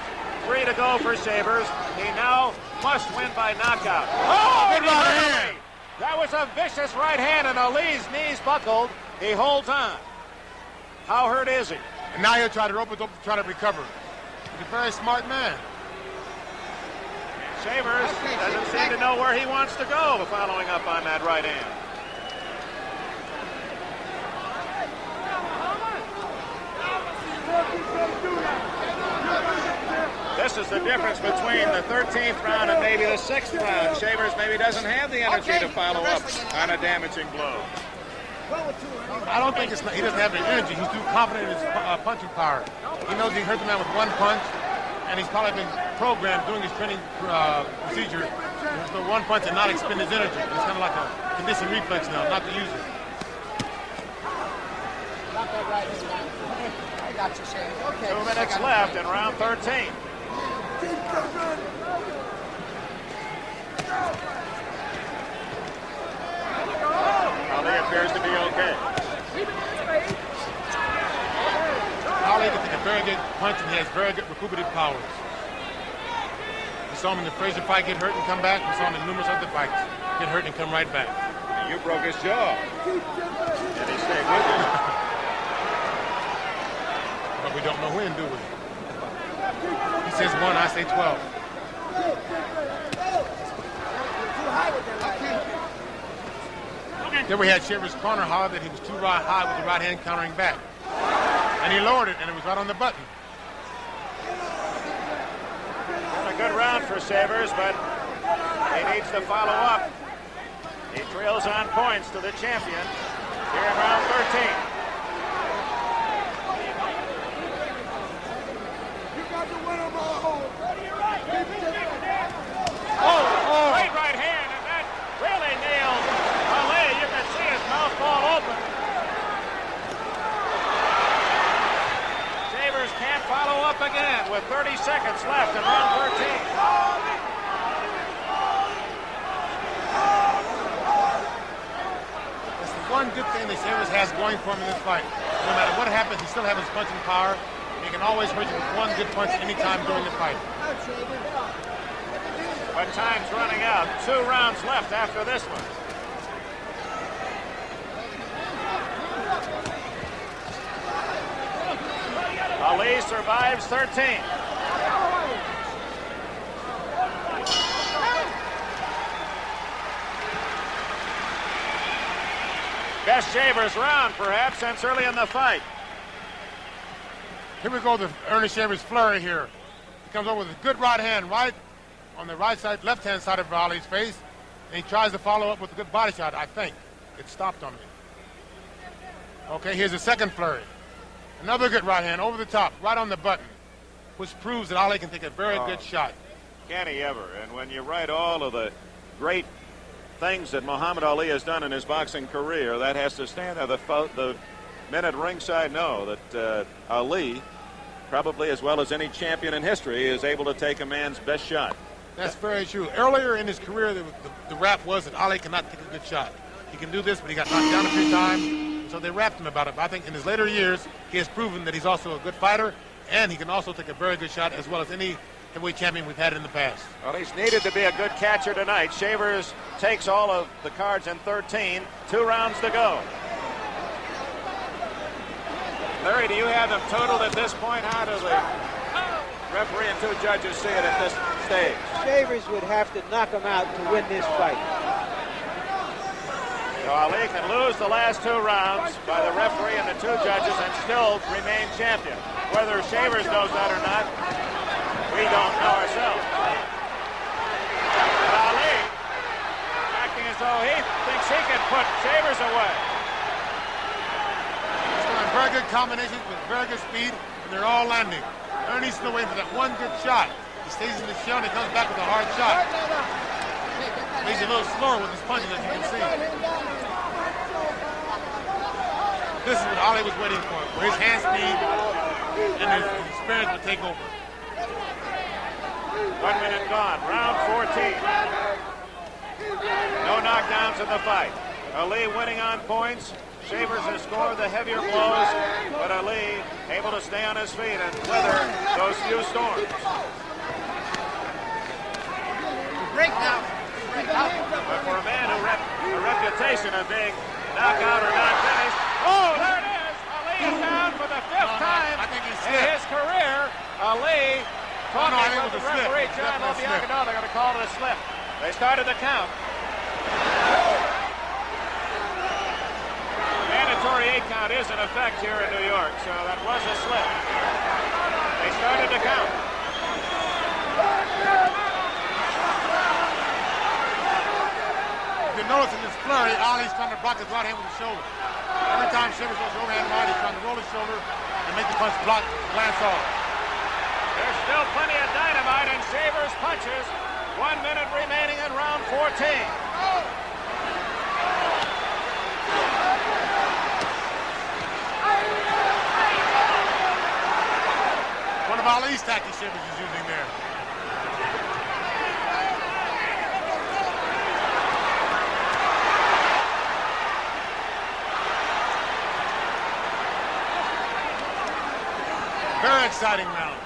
3 to go for Shavers. He now must win by knockout. Oh, good right hand. That was a vicious right hand, and Ali's knees buckled. He holds on. How hurt is he? And now he'll try to rope it up to try to recover. He's a very smart man. Shavers doesn't seem to know where he wants to go following up on that right hand. This is the difference between the 13th round and maybe the 6th round. Shavers maybe doesn't have the energy to follow up on a damaging blow. I don't think it's not, he doesn't have the energy. He's too confident in his punching power. He knows he can hurt the man with one punch, and he's probably been programmed doing his training procedure to throw one punch and not expend his energy. It's kind of like a conditioned reflex now, not to use it. I got you, Shane. Okay. 2 minutes left in round 13. Ali appears to be okay. Ali can take a very good punch, and he has very good recuperative powers. We saw him in the Frazier fight get hurt and come back. We saw him in numerous other fights get hurt and come right back. You broke his jaw. And he stayed with you. But we don't know when, do we? He says 1, I say 12. Then we had Shavers' corner holler that he was too high with the right hand countering back. And he lowered it, and it was right on the button. Been a good round for Shavers, but he needs to follow up. He trails on points to the champion here in round 13. Oh, great right hand, and that really nailed Ali. You can see his mouth fall open. Shavers can't follow up again with 30 seconds left in round 13. That's the one good thing that Shavers has going for him in this fight. No matter what happens, he still has his punching power. He can always hurt you with one good punch anytime during the fight. But time's running out. 2 rounds left after this one. Ali survives 13. Best Shavers round, perhaps, since early in the fight. Here we go, the Earnie Shavers flurry here. He comes over with a good right hand, right on the right side, left-hand side of Ali's face, and he tries to follow up with a good body shot, I think. It stopped on me. Okay, here's the second flurry. Another good right hand over the top, right on the button, which proves that Ali can take a very good shot. Can he ever? And when you write all of the great things that Muhammad Ali has done in his boxing career, that has to stand there. The men at ringside know that Ali, probably as well as any champion in history, is able to take a man's best shot. That's very true. Earlier in his career, the rap was that Ali cannot take a good shot. He can do this, but he got knocked down a few times, so they rapped him about it. But I think in his later years, he has proven that he's also a good fighter, and he can also take a very good shot as well as any heavyweight champion we've had in the past. Well, he's needed to be a good catcher tonight. Shavers takes all of the cards in 13. 2 rounds to go. Larry, do you have them totaled at this point? How do the referee and 2 judges see it at this stage? Shavers would have to knock him out to win this fight. So Ali can lose the last 2 rounds by the referee and the 2 judges and still remain champion. Whether Shavers knows that or not, we don't know ourselves. But Ali, acting as though he thinks he can put Shavers away. He's doing very good combinations with very good speed, and they're all landing. Ernie's still waiting for that one good shot. He stays in the shell and he comes back with a hard shot. He's a little slower with his punches, as you can see. This is what Ali was waiting for his hand speed and his experience would take over. 1 minute gone. Round 14. No knockdowns in the fight. Ali winning on points. Shavers has scored the heavier blows, but Ali able to stay on his feet and weather those few storms. Break now. But for a man who had a reputation of being knockout or not finished, oh, there it is! Ali is down for the 5th time in his career. Ali talking with the referee, John Lobianco. No, they're going to call it a slip. They started the count. Mandatory 8 count is in effect here in New York, so that was a slip. They started the count. If you notice in this flurry, Ali's trying to block his right hand with his shoulder. Every time Shavers goes overhand right, he's trying to roll his shoulder and make the punch block, glance off. There's still plenty of dynamite in Shavers' punches. 1 minute remaining in round 14. One of Ali's tactics Shavers is using there. Very exciting round.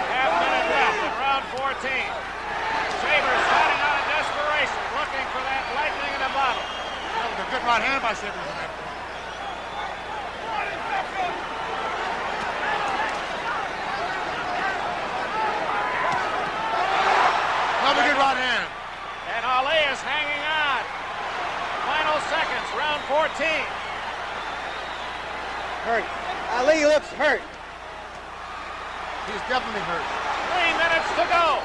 Half minute left in round 14. Shavers fighting out of desperation, looking for that lightning in a bottle. That was a good right hand by Shavers in that point. Another good right hand. And Ali is hanging on. Final seconds, round 14. Hurt. Ali looks hurt. He's definitely hurt. 3 minutes to go.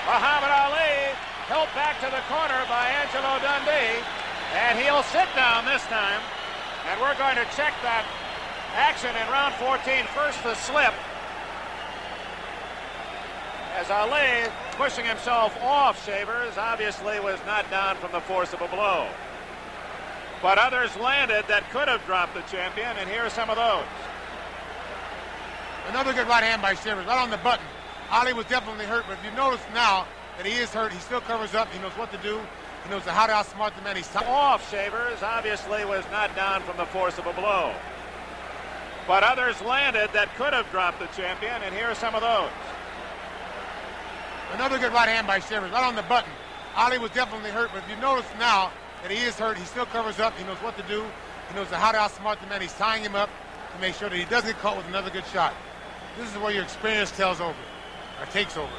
Muhammad Ali helped back to the corner by Angelo Dundee, and he'll sit down this time. And we're going to check that action in round 14. First, the slip. As Ali, pushing himself off Shavers, obviously was not down from the force of a blow. But others landed that could have dropped the champion, and here are some of those. Another good right hand by Shavers, right on the button. Ali was definitely hurt, but if you notice now that he is hurt, he still covers up. He knows what to do. He knows how to outsmart the man. He's off Shavers, obviously was not down from the force of a blow. But others landed that could have dropped the champion, and here are some of those. Another good right hand by Shavers, right on the button. Ali was definitely hurt, but if you notice now that he is hurt, he still covers up. He knows what to do. He knows how to outsmart the man. He's tying him up to make sure that he doesn't get caught with another good shot. This is where your experience tells over, or takes over.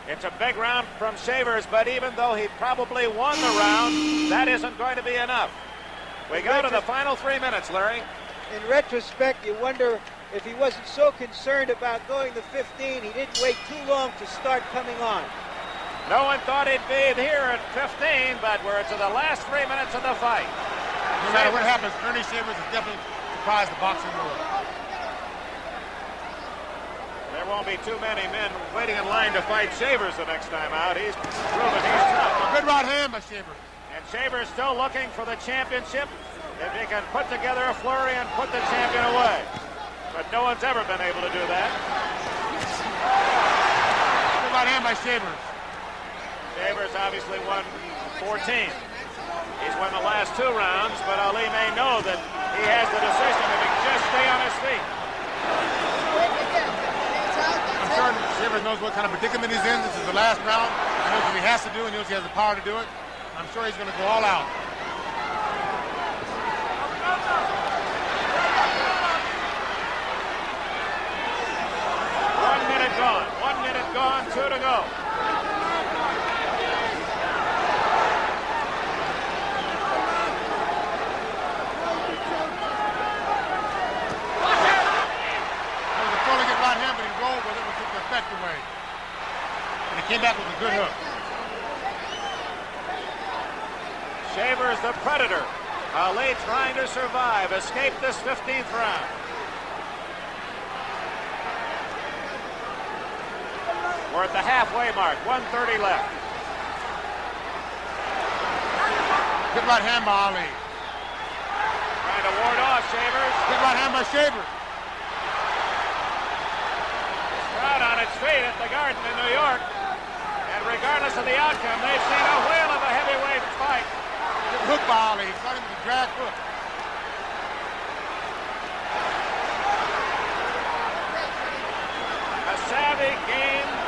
It's a big round from Shavers, but even though he probably won the round, that isn't going to be enough. We go to the final 3 minutes, Larry. In retrospect, you wonder if he wasn't so concerned about going to 15, he didn't wait too long to start coming on. No one thought he'd be here at 15, but we're to the last 3 minutes of the fight. No matter what happens, Earnie Shavers has definitely surprised the boxing world. There won't be too many men waiting in line to fight Shavers the next time out. He's proven he's tough. A good right hand by Shavers. And Shavers still looking for the championship. If he can put together a flurry and put the champion away. But no one's ever been able to do that. Good right hand by Shavers. Shavers obviously won 14. He's won the last 2 rounds, but Ali may know that he has the decision if he can just stay on his feet. I'm sure Shavers knows what kind of predicament he's in. This is the last round. He knows what he has to do. He knows he has the power to do it. I'm sure he's going to go all out. Gone. 1 minute gone, 2 to go. That was a fairly good right hand, but he rolled with it and took the effect away. And he came back with a good hook. Shavers the Predator. Ali trying to survive, escape this 15th round. We're at the halfway mark, 1:30 left. Good right hand by Ali. Trying to ward off Shavers. Good right hand by Shavers. Crowd on its feet at the Garden in New York. And regardless of the outcome, they've seen a whale of a heavyweight fight. Good hook by Ali. He's got him with a drag hook. A savvy game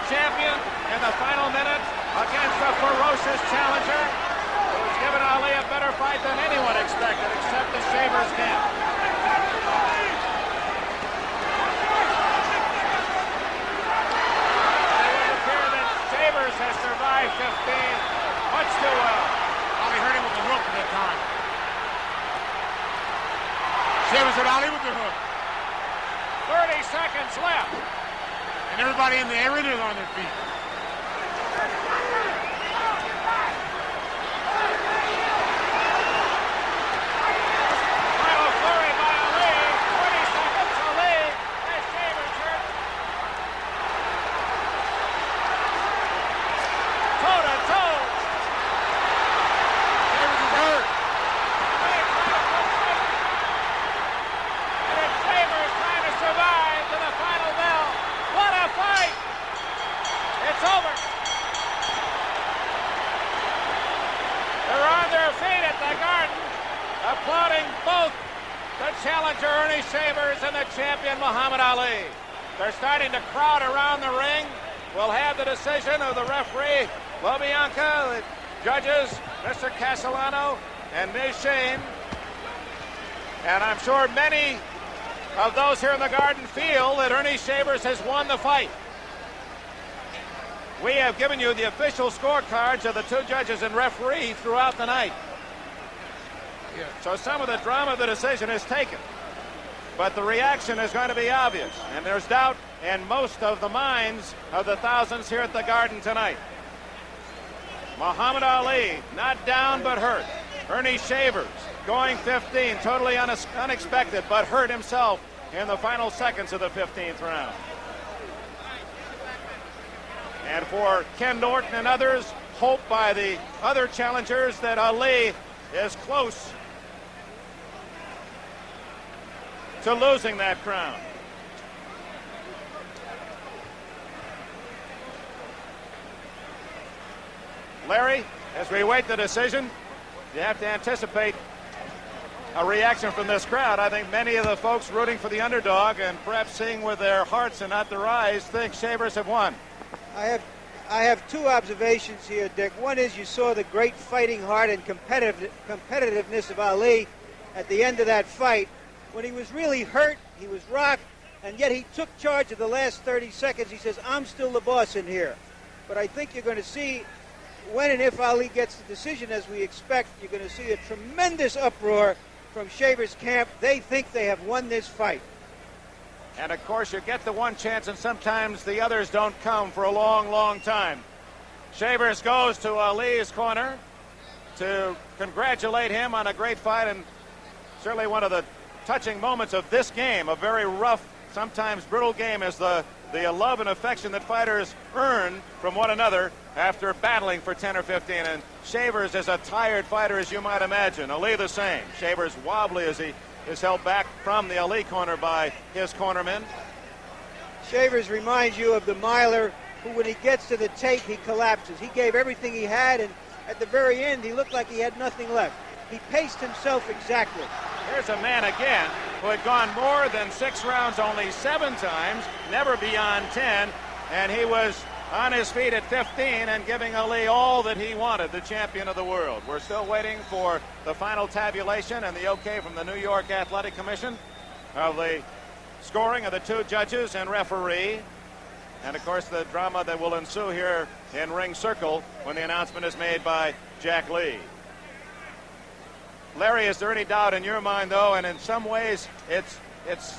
champion in the final minute against a ferocious challenger who's given Ali a better fight than anyone expected except the Shavers camp. It would appear that Shavers has survived 15 much too well. Ali hurt him with the hook at that time. Shavers hit Ali with the hook. 30 seconds left. And everybody in the arena is on their feet. Final flurry by Ali. 20 seconds. Ali has Shavers hurt. Toe to toe. Shavers is hurt. And it's Shavers trying to survive to the final bell. What a fight! It's over. They're on their feet at the Garden, applauding both the challenger Ernie Shavers and the champion Muhammad Ali. They're starting to crowd around the ring. We'll have the decision of the referee, LaBianca, the judges, Mr. Castellano, and Ms. Shane. And I'm sure many of those here in the Garden feel that Ernie Shavers has won the fight. We have given you the official scorecards of the two judges and referee throughout the night. Yeah. So some of the drama of the decision is taken. But the reaction is going to be obvious. And there's doubt in most of the minds of the thousands here at the Garden tonight. Muhammad Ali, not down but hurt. Ernie Shavers going 15, totally unexpected, but hurt himself in the final seconds of the 15th round. And for Ken Norton and others, hope by the other challengers that Ali is close to losing that crown. Larry, as we await the decision, you have to anticipate a reaction from this crowd. I think many of the folks rooting for the underdog and perhaps seeing with their hearts and not their eyes think Shavers have won. I have two observations here, Dick. One is you saw the great fighting heart and competitiveness of Ali at the end of that fight. When he was really hurt, he was rocked, and yet he took charge of the last 30 seconds. He says, I'm still the boss in here. But I think you're going to see, when and if Ali gets the decision as we expect, you're going to see a tremendous uproar from Shavers' camp. They think they have won this fight. And of course, you get the one chance, and sometimes the others don't come for a long, long time. Shavers goes to Ali's corner to congratulate him on a great fight, and certainly one of the touching moments of this game, a very rough, sometimes brutal game, is the love and affection that fighters earn from one another after battling for 10 or 15. And Shavers is a tired fighter, as you might imagine. Ali the same. Shavers wobbly as he is held back from the Ali corner by his cornermen. Shavers reminds you of the miler who, when he gets to the tape, he collapses. He gave everything he had, and at the very end, he looked like he had nothing left. He paced himself exactly. Here's a man again who had gone more than 6 rounds only 7 times, never beyond 10, and he was on his feet at 15 and giving Ali all that he wanted, the champion of the world. We're still waiting for the final tabulation and the okay from the New York Athletic Commission of the scoring of the two judges and referee. And of course the drama that will ensue here in Ring Circle when the announcement is made by Jack Lee. Larry, is there any doubt in your mind, though, and in some ways it's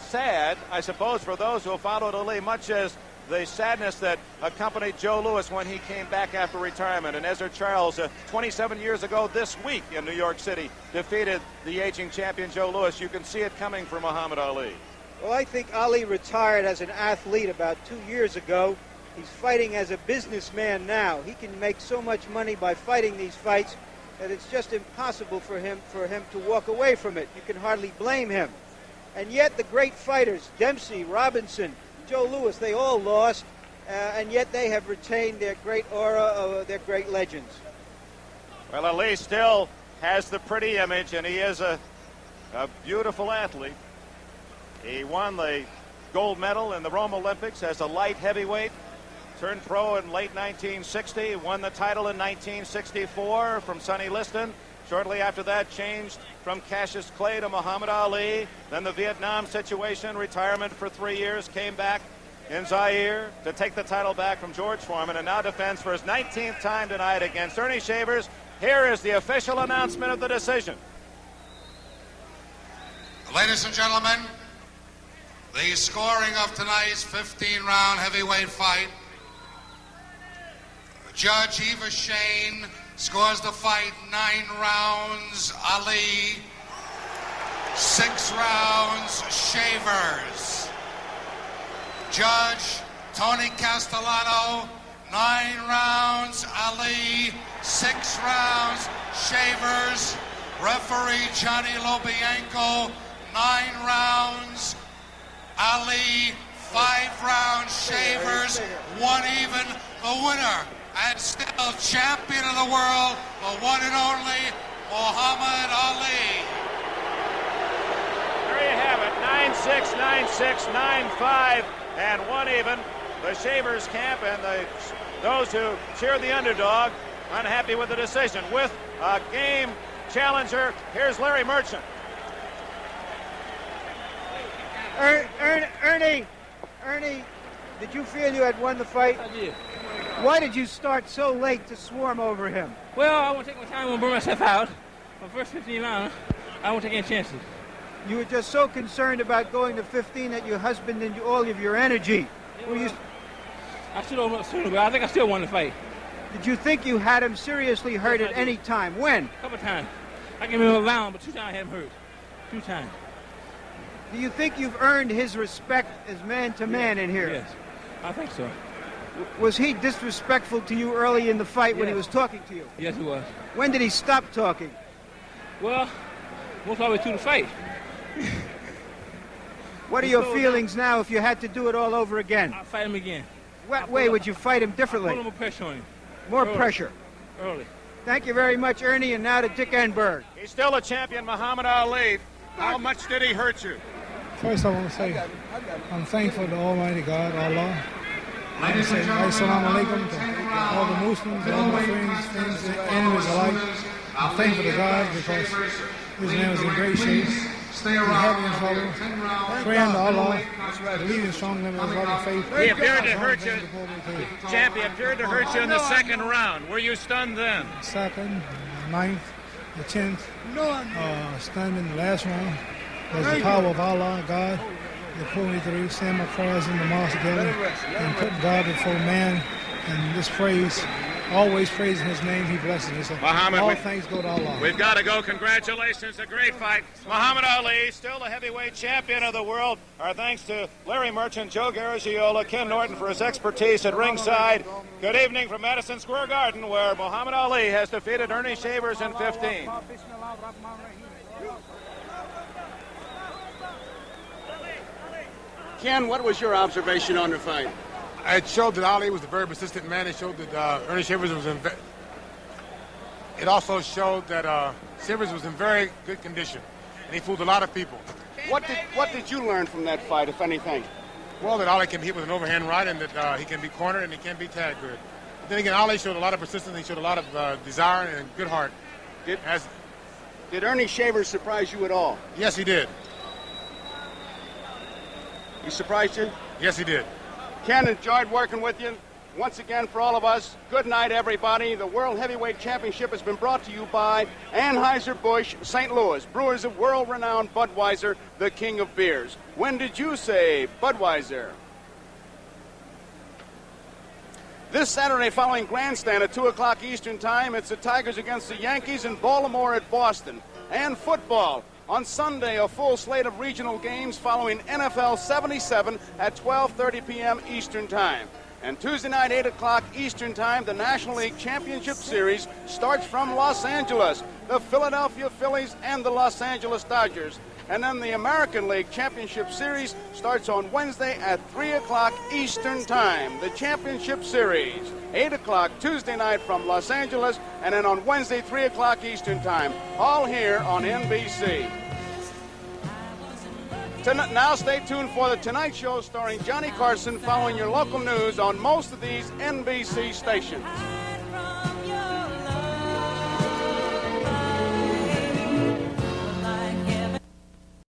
sad, I suppose, for those who have followed Ali, much as the sadness that accompanied Joe Louis when he came back after retirement, and Ezra Charles 27 years ago this week in New York City defeated the aging champion Joe Louis. You can see it coming for Muhammad Ali. Well, I think Ali retired as an athlete about 2 years ago. He's fighting as a businessman now. He can make so much money by fighting these fights that it's just impossible for him to walk away from it. You can hardly blame him. And yet the great fighters, Dempsey, Robinson, Joe Louis, they all lost, and yet they have retained their great aura of their great legends. Well, Ali still has the pretty image, and he is a beautiful athlete. He won the gold medal in the Rome Olympics as a light heavyweight, turned pro in late 1960, won the title in 1964 from Sonny Liston. Shortly after that, changed from Cassius Clay to Muhammad Ali. Then the Vietnam situation, retirement for 3 years, came back in Zaire to take the title back from George Foreman, and now defends for his 19th time tonight against Ernie Shavers. Here is the official announcement of the decision. Ladies and gentlemen, The scoring of tonight's 15-round heavyweight fight. Judge Eva Shane scores the fight 9 rounds. Ali, 6 rounds. Shavers. Judge Tony Castellano, 9 rounds. Ali, 6 rounds. Shavers. Referee Johnny Lobianco, 9 rounds. Ali, 5 rounds. Shavers, 1 even. The winner, and still champion of the world, the one and only Muhammad Ali. There you have it, 9-6, 9-6, 9-5, and 1 even. The Shavers camp and those who cheer the underdog unhappy with the decision. With a game challenger, here's Larry Merchant. Ernie, did you feel you had won the fight? I did. Why did you start so late to swarm over him? Well, I want to take my time and burn myself out. My first 15 rounds, I won't take any chances. You were just so concerned about going to 15 that you husbanded all of your energy. I should have sooner, but I think I still won the fight. Did you think you had him seriously hurt Yes, I at did. any time? When? A couple of times. I can remember a round, but 2 times I had him hurt. 2 times. Do you think you've earned his respect as man to man in here? Yes, I think so. Was he disrespectful to you early in the fight when he Yes. was talking to you? Yes, he was. When did he stop talking? Well, most probably through the fight. What are your feelings now if you had to do it all over again? I'll fight him again. What way would you fight him Put a differently? little more pressure on him. More Early. pressure. Early. Thank you very much, Ernie, and now to Dick Enberg. He's still a champion, Muhammad Ali. How much did he hurt you? First, I want to say I'm thankful to Almighty God, Allah. I want to say Assalamu alaikum to all the Muslims, all my friends, enemies alike. I'm thankful to God because this man was in great shape. He's having trouble. Praying to Allah, believing strongly in his loving faith. He appeared to hurt you. you. Champion appeared to hurt you in the second round. Were you stunned then? Second, ninth, the 10th, stunned in the last round. Was the power of Allah, God, that pulled me through, stand my prayers in the mosque together, and put God before man, and this praise, always praising his name, he blesses me. So Muhammad, all thanks go to Allah. We've got to go. Congratulations. A great fight. Muhammad Ali, still the heavyweight champion of the world. Our thanks to Larry Merchant, Joe Garagiola, Ken Norton for his expertise at ringside. Good evening from Madison Square Garden, where Muhammad Ali has defeated Ernie Shavers in 15. Ken, what was your observation on the fight? It showed that Ali was a very persistent man. It showed that Ernie Shavers was in. It also showed that Shavers was in very good condition, and he fooled a lot of people. What did you learn from that fight, if anything? Well, that Ali can be hit with an overhand right, and that he can be cornered and he can be tagged good. But then again, Ali showed a lot of persistence. He showed a lot of desire and good heart. Did Ernie Shavers surprise you at all? Yes, he did. He surprised you? Yes, he did. Ken, enjoyed working with you. Once again, for all of us, good night, everybody. The World Heavyweight Championship has been brought to you by Anheuser-Busch, St. Louis, brewers of world-renowned Budweiser, the king of beers. When did you say Budweiser? This Saturday following Grandstand at 2 o'clock Eastern Time, it's the Tigers against the Yankees in Baltimore at Boston. And football. On Sunday, a full slate of regional games following NFL 77 at 12:30 p.m. Eastern Time. And Tuesday night, 8 o'clock Eastern Time, the National League Championship Series starts from Los Angeles. The Philadelphia Phillies and the Los Angeles Dodgers. And then the American League Championship Series starts on Wednesday at 3 o'clock Eastern Time. The Championship Series, 8 o'clock Tuesday night from Los Angeles, and then on Wednesday, 3 o'clock Eastern Time. All here on NBC. Now stay tuned for The Tonight Show starring Johnny Carson following your local news on most of these NBC stations.